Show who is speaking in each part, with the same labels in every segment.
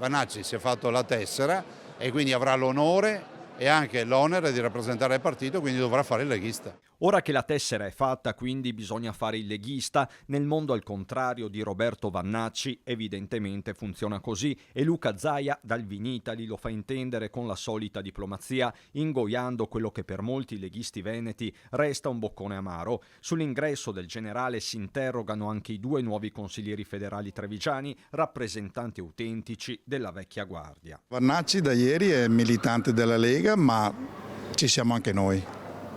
Speaker 1: Vannacci si è fatto la tessera e quindi avrà l'onore e anche l'onere di rappresentare il partito, quindi dovrà fare il leghista.
Speaker 2: Ora che la tessera è fatta, quindi bisogna fare il leghista. Nel mondo al contrario di Roberto Vannacci, evidentemente funziona così e Luca Zaia dal Vinitali lo fa intendere con la solita diplomazia, ingoiando quello che per molti leghisti veneti resta un boccone amaro. Sull'ingresso del generale si interrogano anche i due nuovi consiglieri federali trevigiani, rappresentanti autentici della vecchia guardia.
Speaker 3: Vannacci da ieri è militante della Lega, ma ci siamo anche noi.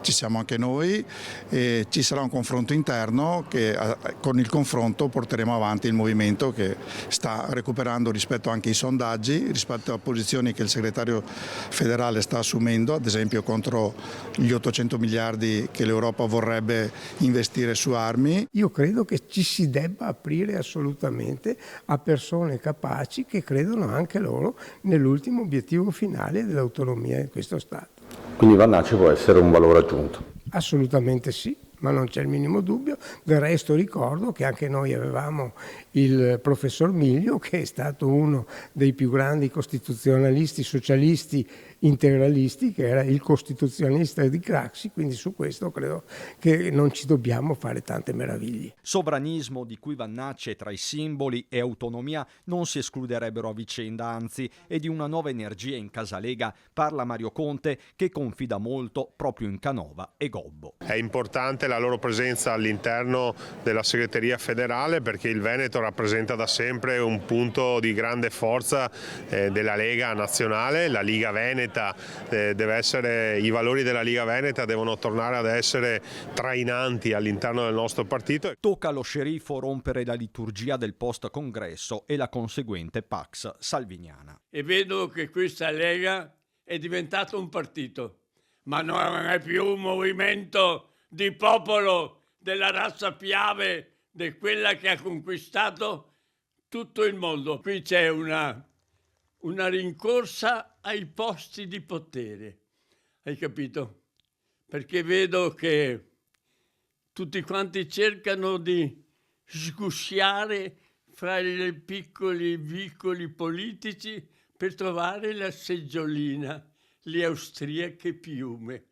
Speaker 3: Ci siamo anche noi e ci sarà un confronto interno che con il confronto porteremo avanti il movimento che sta recuperando rispetto anche ai sondaggi, rispetto a posizioni che il segretario federale sta assumendo, ad esempio contro gli 800 miliardi che l'Europa vorrebbe investire su armi.
Speaker 4: Io credo che ci si debba aprire assolutamente a persone capaci che credono anche loro nell'ultimo obiettivo finale dell'autonomia di questo Stato.
Speaker 5: Quindi Vannacci può essere un valore aggiunto?
Speaker 4: Assolutamente sì, ma non c'è il minimo dubbio. Del resto ricordo che anche noi avevamo il professor Miglio, che è stato uno dei più grandi costituzionalisti, socialisti, integralisti, che era il costituzionalista di Craxi, quindi su questo credo che non ci dobbiamo fare tante meraviglie.
Speaker 2: Sovranismo di cui Vannacci è tra i simboli e autonomia non si escluderebbero a vicenda, anzi, e di una nuova energia in Casalega parla Mario Conte, che confida molto proprio in Canova e Gobbo.
Speaker 6: È importante la loro presenza all'interno della segreteria federale perché il Veneto rappresenta da sempre un punto di grande forza della Lega nazionale. La Liga Veneta i valori della Liga Veneta devono tornare ad essere trainanti all'interno del nostro partito.
Speaker 2: Tocca allo sceriffo rompere la liturgia del post-congresso e la conseguente Pax salviniana.
Speaker 7: E vedo che questa Lega è diventata un partito, ma non è più un movimento di popolo della razza Piave, di quella che ha conquistato tutto il mondo. Qui c'è una rincorsa ai posti di potere, hai capito? Perché vedo che tutti quanti cercano di sgusciare fra i piccoli vicoli politici per trovare la seggiolina, le austriache piume.